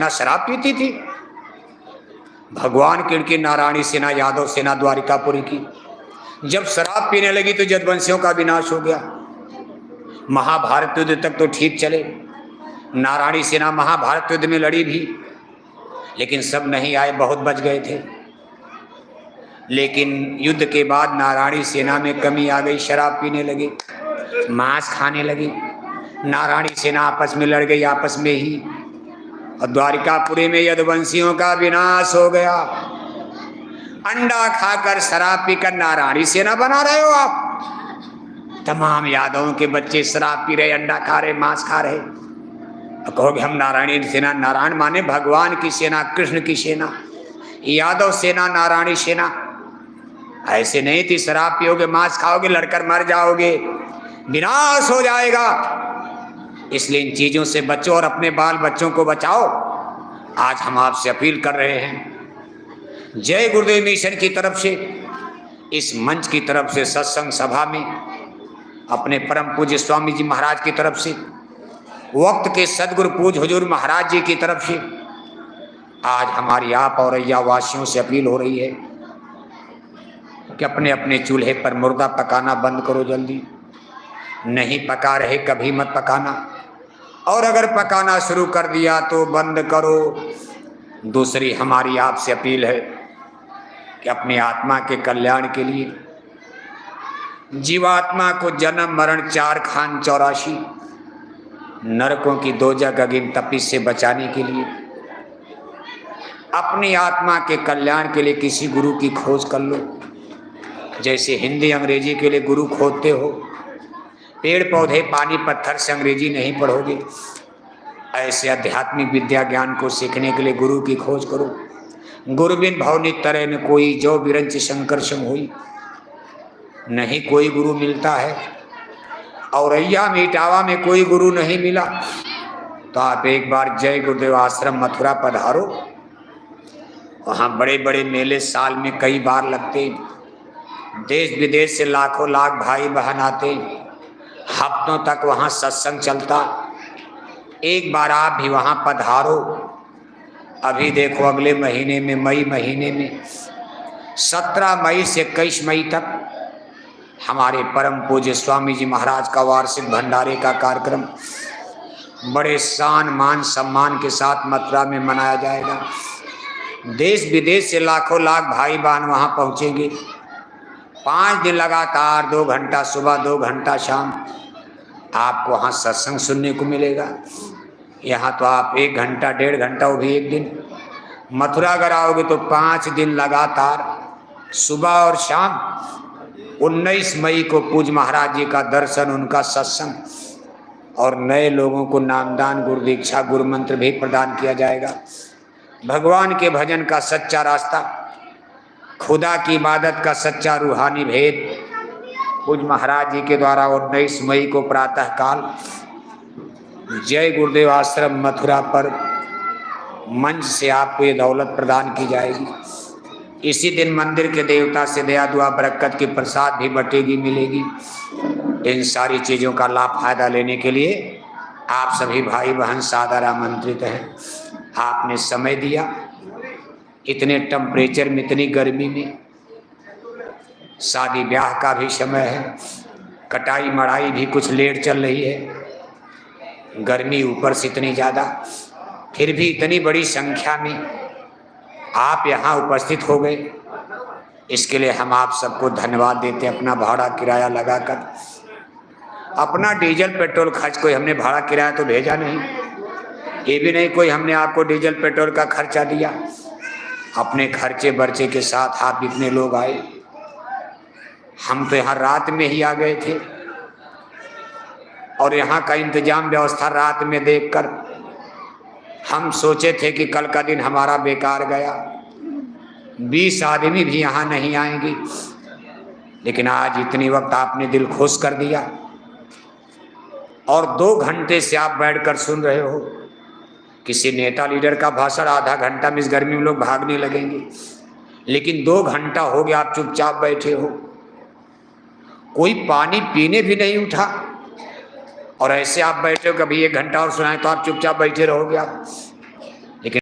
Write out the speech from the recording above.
ना शराब पीती थी। भगवान की नारायणी सेना, यादव सेना द्वारिकापुरी की जब शराब पीने लगी तो यदुवंशियों का विनाश हो गया। महाभारत युद्ध तक तो ठीक चले, नारायणी सेना महाभारत युद्ध में लड़ी भी, लेकिन सब नहीं आए, बहुत बच गए थे। लेकिन युद्ध के बाद नारायणी सेना में कमी आ गई, शराब पीने लगे, मांस खाने लगे। नारायणी सेना आपस में लड़ गई, आपस में ही, और द्वारिकापुरी में यदुवंशियों का विनाश हो गया। अंडा खाकर शराब पीकर नारायणी सेना बना रहे हो आप। तमाम यादवों के बच्चे शराब पी रहे, अंडा खा रहे, मांस खा रहे, और कहोगे हम नारायणी सेना। नारायण माने भगवान की सेना, कृष्ण की सेना। यादव सेना, नारायणी सेना ऐसे नहीं थी। शराब पियोगे, मांस खाओगे, लड़कर मर जाओगे, विनाश हो जाएगा। इसलिए इन चीजों से बचो और अपने बाल बच्चों को बचाओ। आज हम आपसे अपील कर रहे हैं, जय गुरुदेव मिशन की तरफ से, इस मंच की तरफ से, सत्संग सभा में, अपने परम पूज्य स्वामी जी महाराज की तरफ से, वक्त के सदगुरु पूज हुजूर महाराज जी की तरफ से आज हमारी आप और अय्या वासियों से अपील हो रही है कि अपने अपने चूल्हे पर मुर्दा पकाना बंद करो जल्दी। नहीं पका रहे कभी मत पकाना, और अगर पकाना शुरू कर दिया तो बंद करो। दूसरी हमारी आपसे अपील है कि अपनी आत्मा के कल्याण के लिए, जीवात्मा को जन्म मरण 4 खान 84 नरकों की 2 अगिन तपिश से बचाने के लिए, अपनी आत्मा के कल्याण के लिए किसी गुरु की खोज कर लो। जैसे हिंदी अंग्रेजी के लिए गुरु खोजते हो, पेड़ पौधे पानी पत्थर से अंग्रेजी नहीं पढ़ोगे, ऐसे आध्यात्मिक विद्या ज्ञान को सीखने के लिए गुरु की खोज करो। गुरु बिन भवनित तरह न कोई, जो बिरंच शंकर सम हुई। नहीं कोई गुरु मिलता है, और अय्या में इटावा में कोई गुरु नहीं मिला, तो आप एक बार जय गुरुदेव आश्रम मथुरा पधारो। वहाँ बड़े बड़े मेले साल में कई बार लगते, देश विदेश से लाखों लाख भाई बहन आते, हफ्तों तक वहाँ सत्संग चलता। एक बार आप भी वहाँ पधारो। अभी देखो अगले महीने में, मई महीने में 17 मई से 21 मई तक हमारे परम पूज्य स्वामी जी महाराज का वार्षिक भंडारे का कार्यक्रम बड़े शान मान सम्मान के साथ मथुरा में मनाया जाएगा। देश विदेश से लाखों लाख भाई बहन वहाँ पहुँचेंगे। 5 दिन लगातार 2 घंटा सुबह 2 घंटा शाम आपको वहाँ सत्संग सुनने को मिलेगा। यहाँ तो आप 1 घंटा 1.5 घंटा, वो भी एक दिन। मथुरा अगर आओगे तो 5 दिन लगातार सुबह और शाम। 19 मई को पूज्य महाराज जी का दर्शन, उनका सत्संग, और नए लोगों को नामदान, गुरु दीक्षा, गुरु मंत्र भी प्रदान किया जाएगा। भगवान के भजन का सच्चा रास्ता, खुदा की इबादत का सच्चा रूहानी भेद पूज्य महाराज जी के द्वारा 19 मई को प्रातः काल जय गुरुदेव आश्रम मथुरा पर मंच से आपको ये दौलत प्रदान की जाएगी। इसी दिन मंदिर के देवता से दया दुआ बरकत की प्रसाद भी बटेगी, मिलेगी। इन सारी चीज़ों का लाभ फायदा लेने के लिए आप सभी भाई बहन सादर आमंत्रित हैं। आपने समय दिया, इतने टेम्परेचर में, इतनी गर्मी में, शादी ब्याह का भी समय है, कटाई मढ़ाई भी कुछ लेट चल रही है, गर्मी ऊपर से इतनी ज़्यादा, फिर भी इतनी बड़ी संख्या में आप यहाँ उपस्थित हो गए। इसके लिए हम आप सबको धन्यवाद देते हैं। अपना भाड़ा किराया लगाकर, अपना डीजल पेट्रोल खर्च, कोई हमने भाड़ा किराया तो भेजा नहीं, ये भी नहीं कोई हमने आपको डीजल पेट्रोल का खर्चा दिया। अपने खर्चे बर्चे के साथ आप इतने लोग आए। हम तो यहाँ रात में ही आ गए थे, और यहाँ का इंतजाम व्यवस्था रात में देखकर हम सोचे थे कि कल का दिन हमारा बेकार गया, 20 आदमी भी यहाँ नहीं आएंगे। लेकिन आज इतनी वक्त आपने दिल खुश कर दिया, और 2 घंटे से आप बैठकर सुन रहे हो। किसी नेता लीडर का भाषण आधा घंटा में इस गर्मी में लोग भागने लगेंगे, लेकिन 2 घंटा हो गया आप चुपचाप बैठे हो। कोई पानी पीने भी नहीं उठा, और ऐसे आप बैठे हो, कभी 1 घंटा और सुनाए तो आप चुपचाप बैठे रहोगे। आप